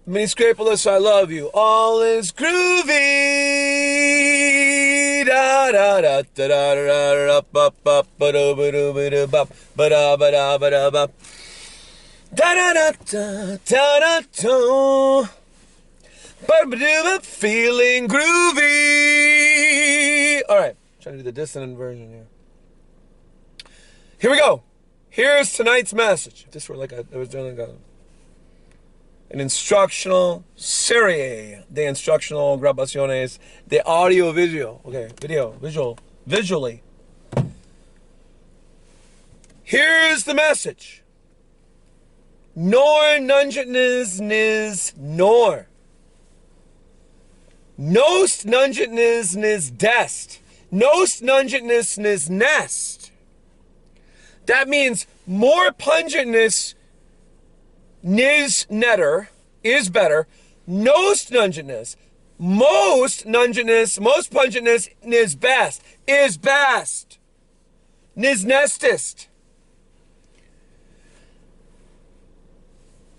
Mini Scrapulous, I love you. All is groovy. Da da da da da da da ba ba ba da ba da ba da ba ba da ba da ba da ba da da da da da da da. Feeling groovy. All right, trying to do the dissonant version here. Here we go. Here's tonight's message. If this were like it was doing like an instructional serie de instructional grabaciones de audio visual. Okay, visually. Here's the message. Nor Nungentness nor. Nost Nungentness dest. Nost Nungentness nest. That means more pungentness nis netter is better. Nost Nungentness. Most Nungentness, most pungentness nis best. Is best. Nis nestest.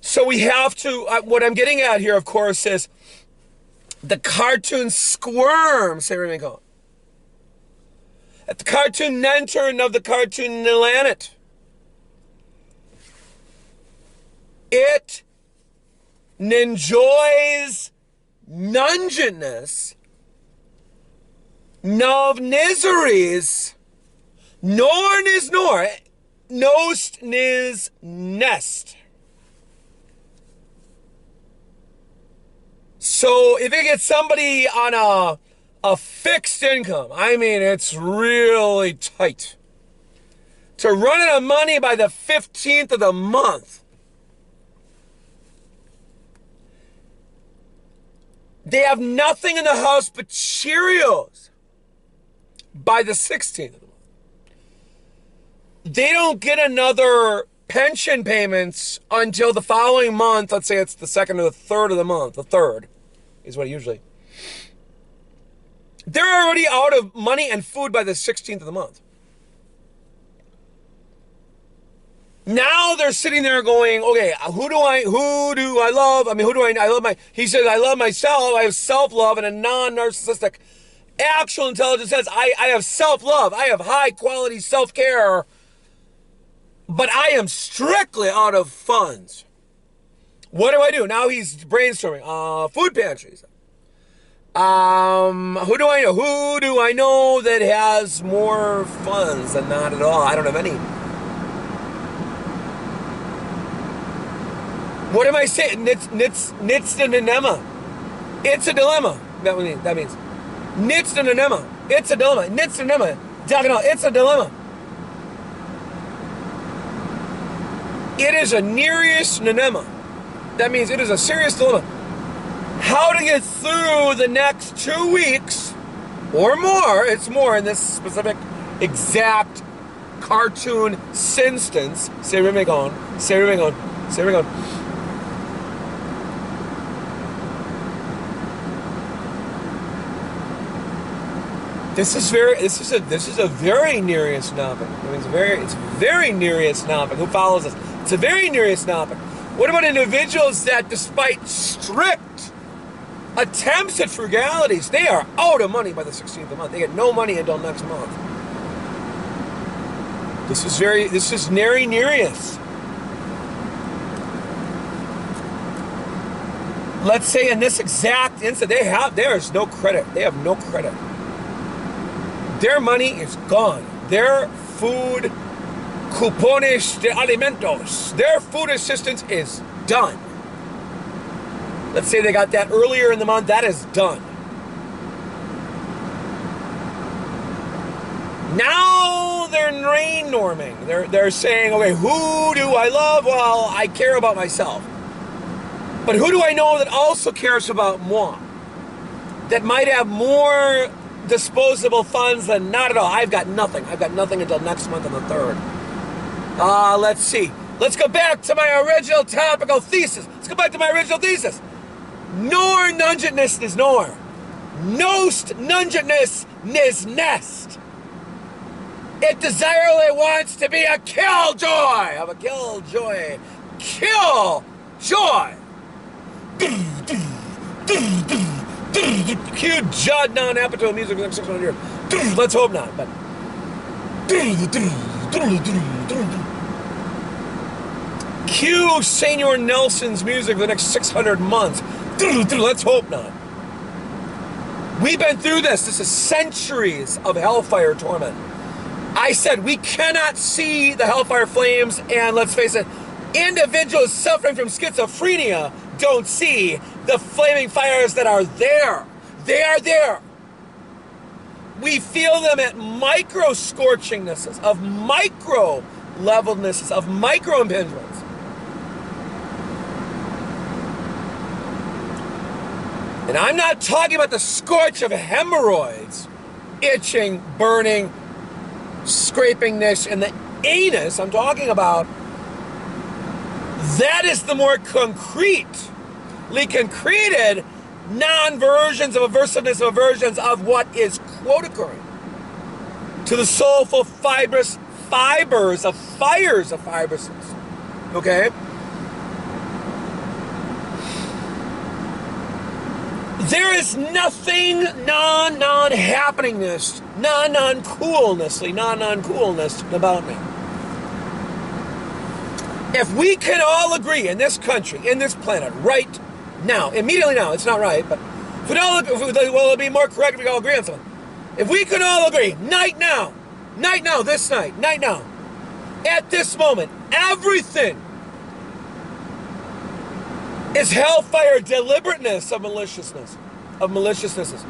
So we have to, what I'm getting at here, of course, is the cartoon squirm, say we call it. At the cartoon nentern of the cartoon nilanet. It enjoys Nungentness, nov niseries, nor nis nor, nost nis nest. So if you get somebody on a fixed income, I mean it's really tight, to run out of money by the 15th of the month, they have nothing in the house but Cheerios by the 16th of the month. They don't get another pension payments until the following month. Let's say it's the 2nd or the 3rd of the month. The 3rd is what usually. They're already out of money and food by the 16th of the month. Now they're sitting there going, okay, who do I love? I mean, I love he says, I love myself. I have self-love, and a non-narcissistic actual intelligence says, I have self-love. I have high-quality self-care, but I am strictly out of funds. What do? Now he's brainstorming. Food pantries. Who do I know? Who do I know that has more funds than not at all? I don't have any. What am I saying? Nits the dilemma. It's a dilemma. That means. Nits the dilemma. It's a dilemma. Nits the dilemma. It's a dilemma. It is a nearest dilemma. That means it is a serious dilemma. How to get through the next 2 weeks or more, it's more in this specific exact cartoon instance. Say we on. This is a very nearest topic. I mean, it's very nearest topic. Who follows us? It's a very nearest topic. What about individuals that, despite strict attempts at frugalities, they are out of money by the 16th of the month. They get no money until next month. This is very nearest. Let's say in this exact instant, there is no credit. They have no credit. Their money is gone. Their food cupones de alimentos, their food assistance is done. Let's say they got that earlier in the month. That is done. Now they're rain norming. They're saying, okay, who do I love? Well, I care about myself. But who do I know that also cares about moi? That might have more disposable funds than not at all. I've got nothing. I've got nothing until next month on the 3rd. Let's see. Let's go back to my original topical thesis. Nor Nungentness is nor. Nost Nungentness nis nest. It desirably wants to be a killjoy. Kill joy. Cue Judd non-Apatow music for the next 600 years. Let's hope not, but. Cue Senor Nelson's music for the next 600 months. Let's hope not. We've been through this. This is centuries of hellfire torment. I said we cannot see the hellfire flames, and let's face it, individuals suffering from schizophrenia don't see the flaming fires that are there. They are there. We feel them at micro scorchingnesses, of micro levelnesses, of micro impingements. And I'm not talking about the scorch of hemorrhoids, itching, burning, scrapingness in the anus. I'm talking about that is the more concretely concreted non-versions of aversiveness of aversions of what is quote occurring to the soulful fibrous fibers of fires of fibrousness. Okay? There is nothing non-happeningness, non-coolness about me. If we can all agree in this country, in this planet, right now, immediately now, it's not right, but if we all, well, it'd be more correct if we all agree on something. If we can all agree, night now, this night, night now, at this moment, everything is hellfire deliberateness of maliciousness, of maliciousnesses.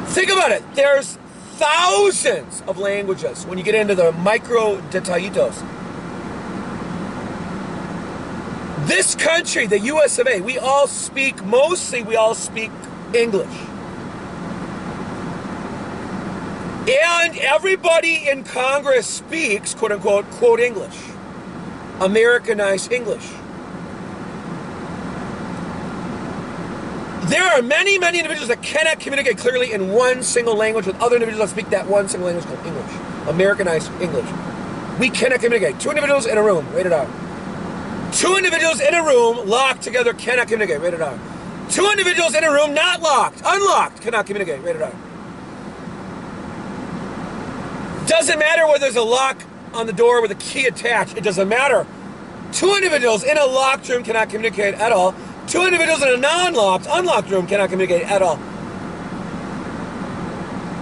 Think about it. There's thousands of languages when you get into the micro detallitos. This country, the US of A, we all speak English. And everybody in Congress speaks, quote unquote, quote English. Americanized English. There are many individuals that cannot communicate clearly in one single language with other individuals that speak that one single language called English. Americanized English. We cannot communicate. Two individuals in a room, rated R. Two individuals in a room locked together cannot communicate, rated R. Two individuals in a room not locked, unlocked, cannot communicate, rated R. Doesn't matter whether there's a lock on the door with a key attached, it doesn't matter. Two individuals in a locked room cannot communicate at all. Two individuals in a non-locked, unlocked room cannot communicate at all.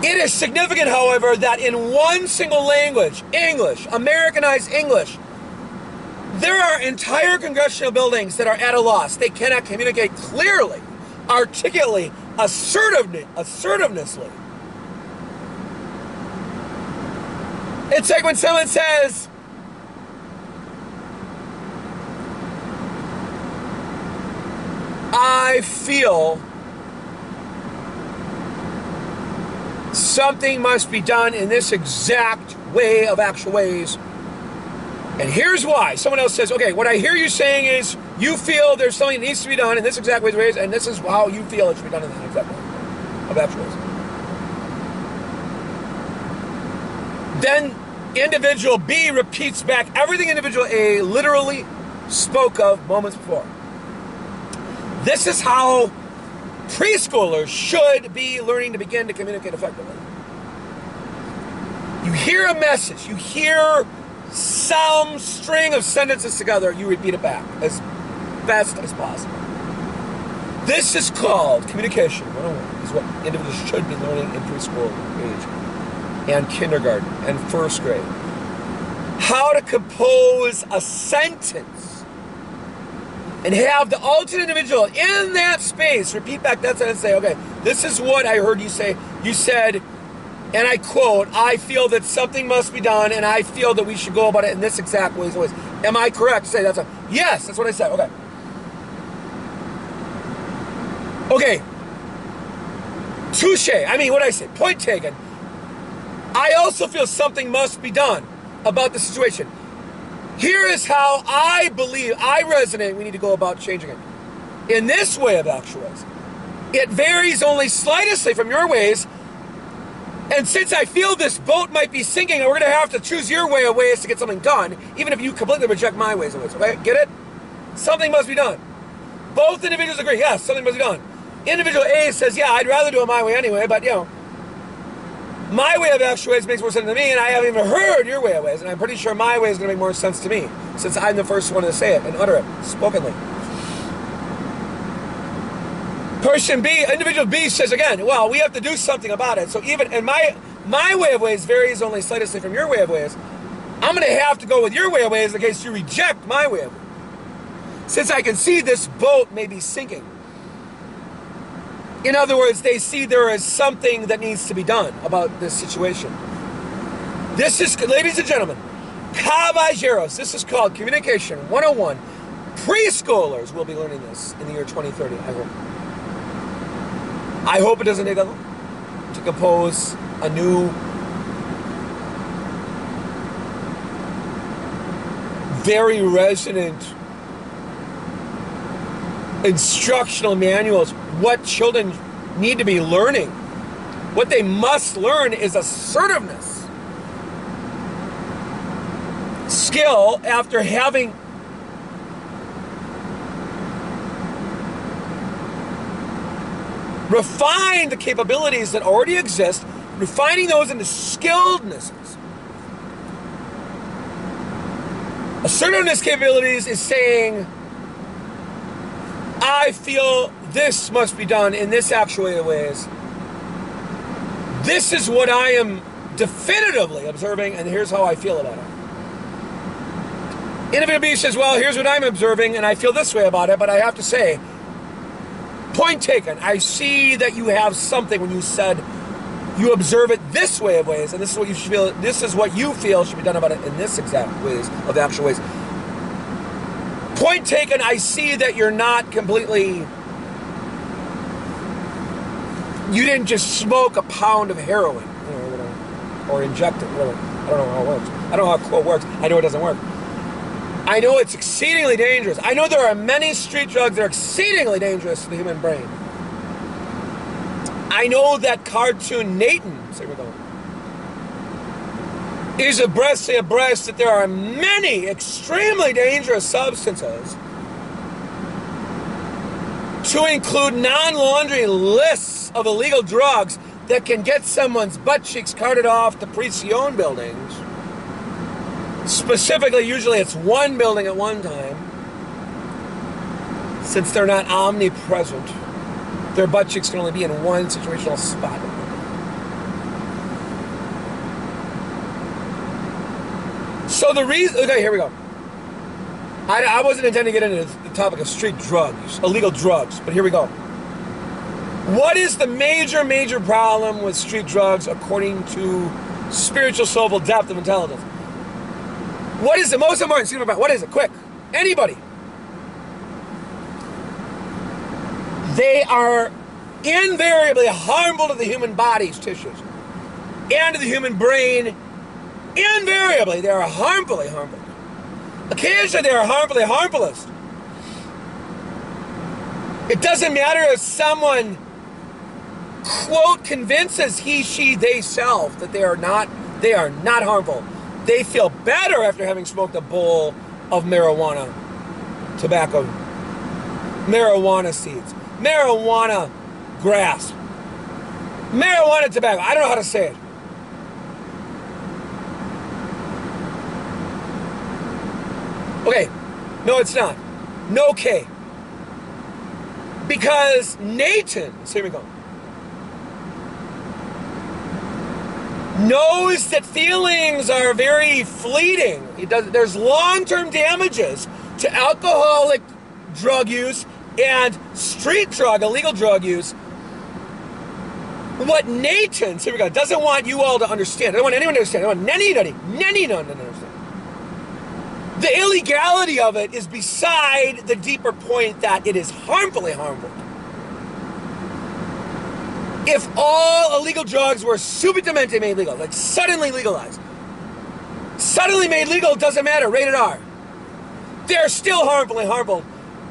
It is significant, however, that in one single language, English, Americanized English, there are entire congressional buildings that are at a loss. They cannot communicate clearly, articulately, assertivenessly. It's like when someone says, I feel something must be done in this exact way of actual ways. And here's why. Someone else says, okay, what I hear you saying is you feel there's something that needs to be done in this exact way, and this is how you feel it should be done in that exact way of actual ways. Then individual B repeats back everything individual A literally spoke of moments before. This is how preschoolers should be learning to begin to communicate effectively. You hear a message, you hear some string of sentences together, you repeat it back as best as possible. This is called communication 101, is what individuals should be learning in preschool age and kindergarten and first grade. How to compose a sentence and have the alternate individual in that space repeat back that sentence and say, okay, this is what I heard you say. You said, and I quote, I feel that something must be done and I feel that we should go about it in this exact way. Am I correct to say that's yes, that's what I said, okay. Okay, touche, I mean, what did I say? Point taken. I also feel something must be done about the situation. Here is how I believe, I resonate, we need to go about changing it. In this way of actual ways. It varies only slightly from your ways, and since I feel this boat might be sinking, and we're going to have to choose your ways to get something done, even if you completely reject my ways of ways, okay? Get it? Something must be done. Both individuals agree, yes, something must be done. Individual A says, yeah, I'd rather do it my way anyway, but, you know, my way of actual ways makes more sense to me, and I haven't even heard your way of ways, and I'm pretty sure my way is going to make more sense to me, since I'm the first one to say it and utter it, spokenly. Person B, individual B says again, well, we have to do something about it. So even, and my way of ways varies only slightly from your way of ways. I'm going to have to go with your way of ways in case you reject my way of ways. Since I can see this boat may be sinking. In other words, they see there is something that needs to be done about this situation. This is, ladies and gentlemen, caballeros, this is called Communication 101. Preschoolers will be learning this in the year 2030, I hope. I hope it doesn't take that long to compose a new, very resonant instructional manuals. What children need to be learning. What they must learn is assertiveness. Skill after having refined the capabilities that already exist, refining those into skillednesses. Assertiveness capabilities is saying, I feel this must be done in this actual ways. This is what I am definitively observing, and here's how I feel about it. Individual B says, well, here's what I'm observing, and I feel this way about it, but I have to say, point taken. I see that you have something when you said you observe it this way of ways, and this is what you should feel. This is what you feel should be done about it in this exact ways of actual ways. Point taken. I see that you're not completely. You didn't just smoke a pound of heroin, or inject it. Really, I don't know how it works. I don't know how a quote works. I know it doesn't work. I know it's exceedingly dangerous. I know there are many street drugs that are exceedingly dangerous to the human brain. I know that cartoon Nathan, is abreast that there are many extremely dangerous substances, to include non-laundry lists of illegal drugs that can get someone's butt cheeks carted off to prison buildings. Specifically, usually it's one building at one time. Since they're not omnipresent, their butt cheeks can only be in one situational spot. So the reason, okay, here we go. I wasn't intending to get into the topic of street drugs, illegal drugs, but here we go. What is the major problem with street drugs according to spiritual soulful depth of intelligence? What is the most important thing about? What is it? Quick. Anybody. They are invariably harmful to the human body's tissues and to the human brain. Invariably, they are harmfully harmful. Occasionally, they are harmfully harmfulest. It doesn't matter if someone, quote, convinces he, she, they, self that they are not harmful. They feel better after having smoked a bowl of marijuana, tobacco, marijuana seeds, marijuana grass, marijuana tobacco. I don't know how to say it. Okay, no, it's not. No K. Because Nathan, so here we go, knows that feelings are very fleeting. There's long-term damages to alcoholic drug use and street drug, illegal drug use. What Nathan, so here we go, doesn't want you all to understand. I don't want anyone to understand. I don't want none to understand. The illegality of it is beside the deeper point that it is harmfully harmful. If all illegal drugs were subitamente made legal, like suddenly legalized, suddenly made legal, doesn't matter, rated R. They're still harmfully harmful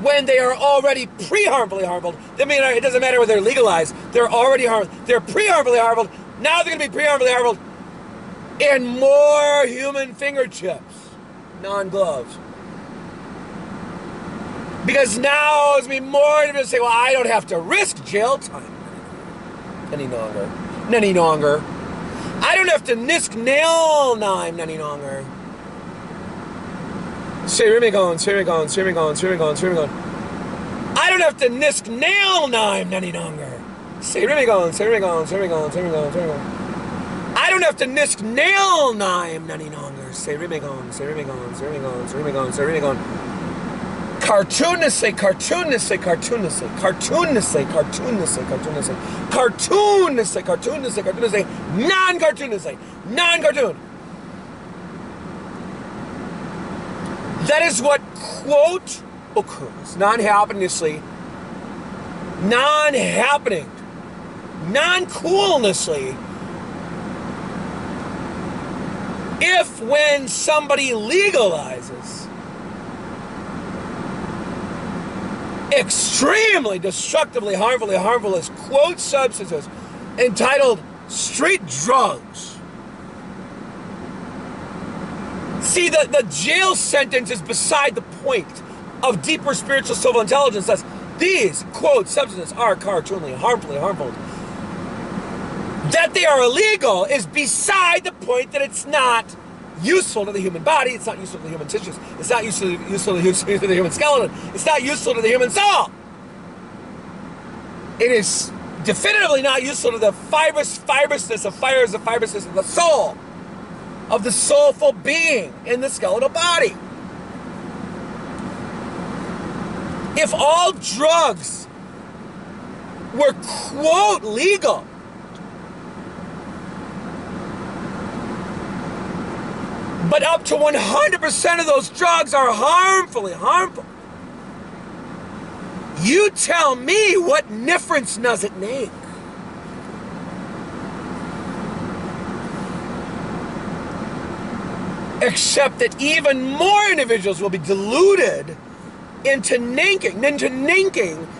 when they are already pre-harmfully harmful. It doesn't matter whether they're legalized, they're already harmful. They're pre-harmfully harmful, now they're going to be pre-harmfully harmful in more human fingertips, non-gloves. Because now it's me more to say, well, I don't have to risk jail time any longer. Any longer. I don't have to risk nail time any longer. Say me going. I don't have to risk nail time any longer. Say me going. I don't have to risk nail time any longer. Say me going. Cartoonness, non-cartoon. That is what, quote, occurs. Non-happeningnessly, non-happening, non-coolnessly, if when somebody legalizes extremely destructively harmful as quote substances entitled street drugs. See, the jail sentence is beside the point of deeper spiritual civil intelligence. That's these quote substances are cartoonily harmful. That they are illegal is beside the point that it's not useful to the human body, it's not useful to the human tissues, it's not useful to the human skeleton, it's not useful to the human soul. It is definitively not useful to the fibrousness of the soul, of the soulful being in the skeletal body. If all drugs were, quote, legal, but up to 100% of those drugs are harmful. You tell me what difference does it make? Except that even more individuals will be deluded into ninking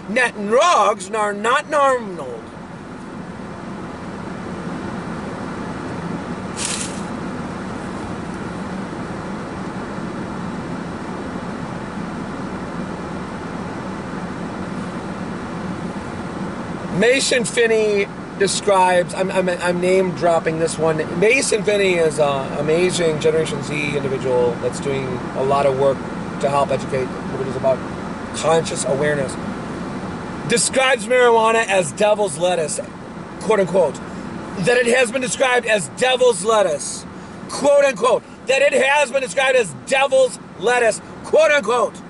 net drugs are not normal. Mason Finney describes, I'm name dropping this one. Mason Finney is an amazing Generation Z individual that's doing a lot of work to help educate individuals about conscious awareness. Describes marijuana as devil's lettuce, quote unquote. That it has been described as devil's lettuce, quote unquote. That it has been described as devil's lettuce, quote unquote.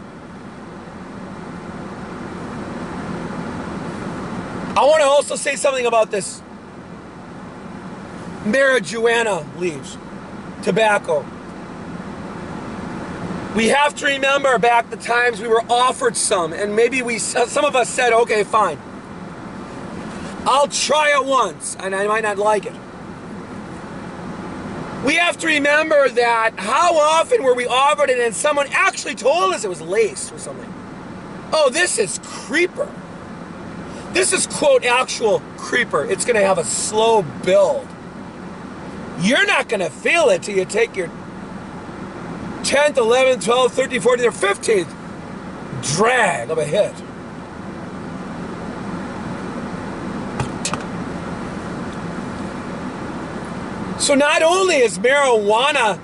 I want to also say something about this marijuana leaves, tobacco. We have to remember back the times we were offered some, and maybe some of us said, okay, fine. I'll try it once, and I might not like it. We have to remember that how often were we offered it and someone actually told us it was laced with something. Oh, this is creeper. This is, quote, actual creeper. It's going to have a slow build. You're not going to feel it till you take your 10th, 11th, 12th, 13th, 14th, or 15th drag of a hit. So not only is marijuana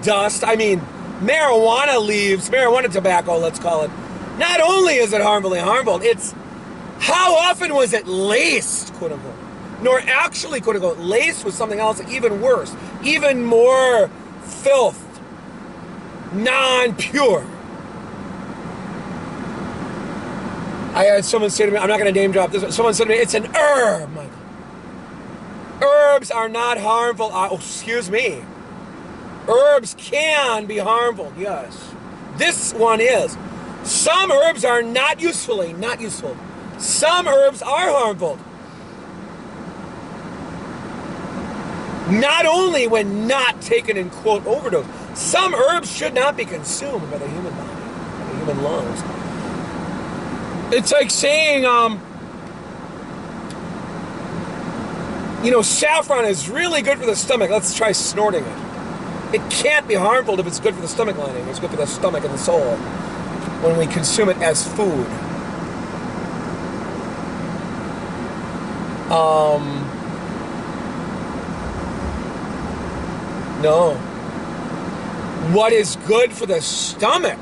dust, marijuana leaves, marijuana tobacco, let's call it, not only is it harmful, it's how often was it laced, quote unquote, nor actually, quote unquote, laced with something else even worse, even more filth, non-pure. I had someone say to me, I'm not going to name drop this, someone said to me, it's an herb, Michael. Herbs are not harmful. Excuse me. Herbs can be harmful, yes. This one is. Some herbs are not useful. Some herbs are harmful. Not only when not taken in, quote, overdose. Some herbs should not be consumed by the human body, by the human lungs. It's like saying, saffron is really good for the stomach. Let's try snorting it. It can't be harmful if it's good for the stomach lining. It's good for the stomach and the soul. when we consume it as food. No. What is good for the stomach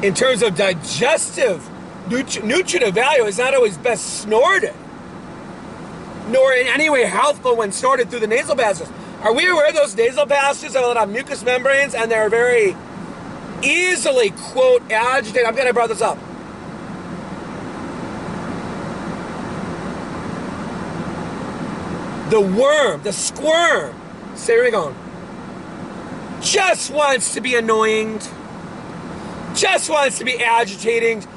in terms of digestive nutritive value is not always best snorted, nor in any way healthful when snorted through the nasal passages. Are we aware those nasal passages have a lot of mucous membranes and they're very easily, quote, agitated? I'm glad I brought this up. The worm, the squirm, here we go, just wants to be annoying, just wants to be agitating,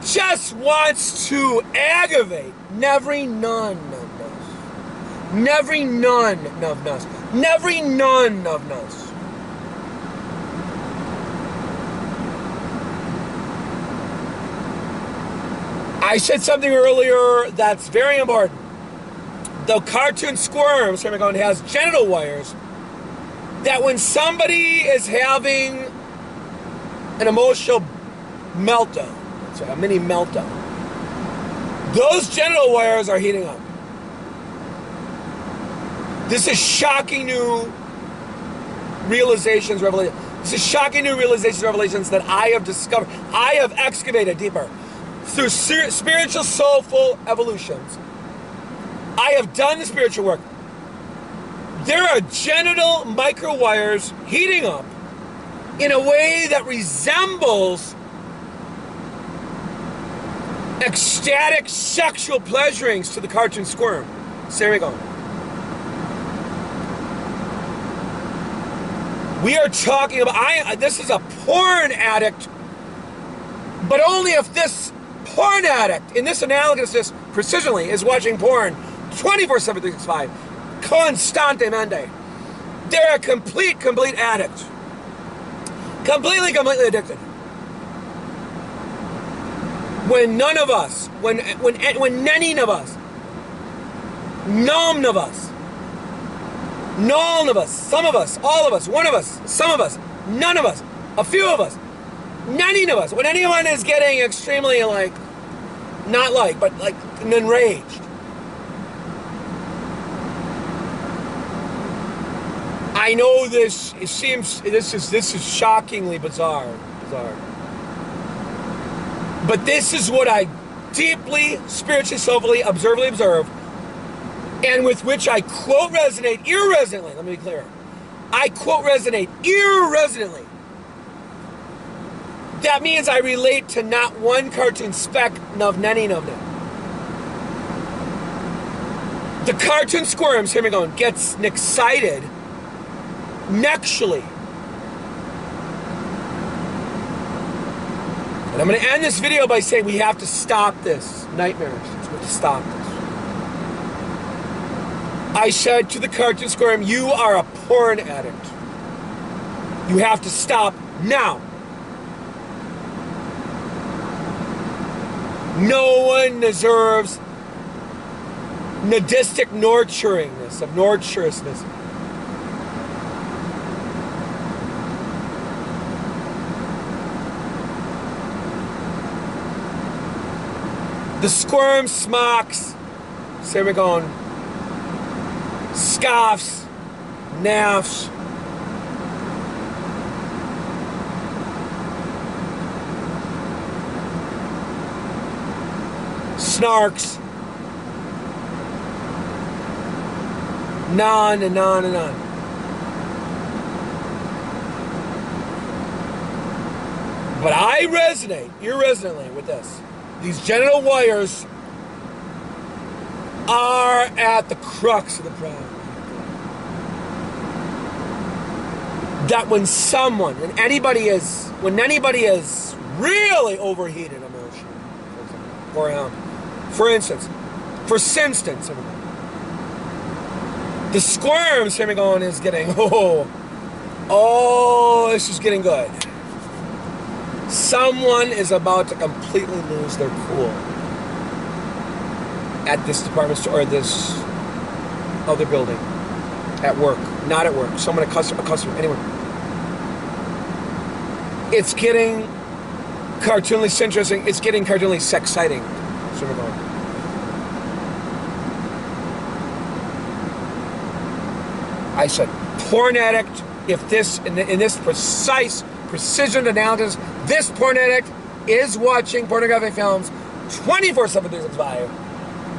just wants to aggravate. Never none of us. Never none of us. Never none of us. I said something earlier that's very important. The cartoon squirms, here we go, has genital wires that when somebody is having an emotional meltdown, a mini meltdown, those genital wires are heating up. This is shocking new realizations, revelations. This is shocking new realizations, revelations that I have discovered. I have excavated deeper through spiritual, soulful evolutions. I have done the spiritual work. There are genital microwires heating up in a way that resembles ecstatic sexual pleasurings to the cartoon squirm. So here we go. We are talking about, this is a porn addict, but only if this porn addict, in this analogousness, precisionally, is watching porn 24/7, 365, constantemente. They're a complete addict. Completely addicted. When none of us, when none of us, none of us, none of us, some of us, all of us, one of us, some of us, none of us, a few of us, none of us, when anyone is getting extremely but enraged, I know this is shockingly bizarre. But this is what I deeply, spiritually, soulfully, observably observe, and with which I quote resonate irresonantly. Let me be clear. I quote resonate irresonantly. That means I relate to not one cartoon speck of nenny of them. The cartoon squirms, here we go, gets excited nextually. And I'm going to end this video by saying we have to stop this nightmare. We have to stop this. I said to the cartoon squirm, you are a porn addict. You have to stop now. No one deserves nadistic nurturingness, of nurturousness. The squirm smocks, so we're going, scoffs, naffs, snarks, on and on and on. But I resonate irresonantly with this. These genital wires are at the crux of the problem. That when anybody is really overheated emotionally, for instance, the squirms here going is getting, this is getting good. Someone is about to completely lose their cool at this department store or this other building, at work, not at work, a customer, anywhere. It's getting cartoonly interesting. It's getting cartoonly exciting. So we're going. I said, porn addict. If this in this precise precision analysis, this porn addict is watching pornographic films 24/7, 365,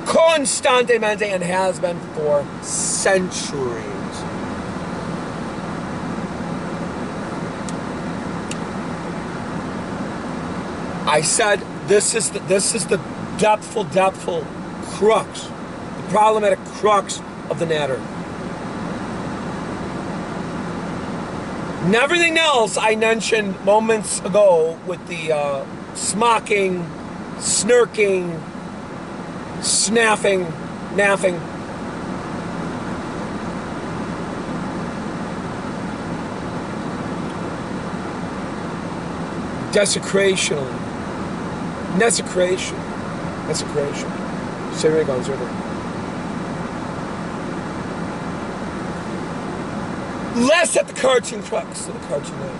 constantemente, and has been for centuries. I said this is the depthful crux, the problematic crux of the matter. And everything else I mentioned moments ago with the smocking, snirking, snaffing, naffing. Desecration. Say where it goes, less at the cartoon crux of the cartoon end.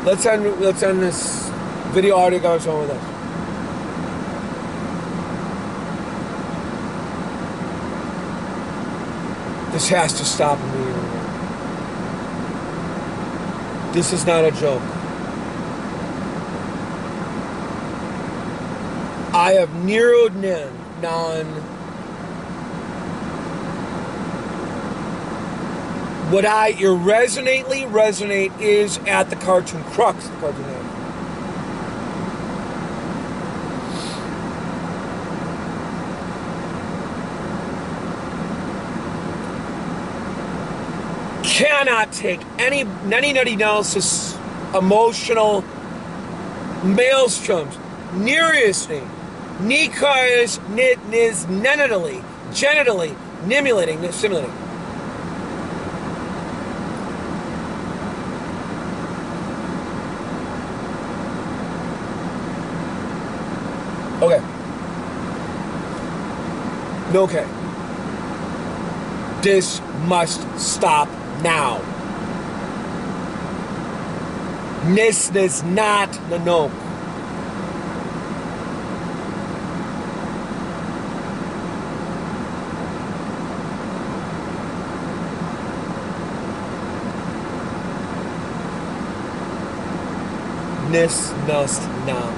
Let's end this video audio goes on with us. This has to stop immediately. This is not a joke. I have narrowed in on what I irresonantly resonate is at the cartoon crux of the cartoon end. Cannot take any nutty analysis, emotional maelstroms, seriously. Nikars nit nis genitally simulating. Okay. Okay. This must stop now. This is not the no. This must now.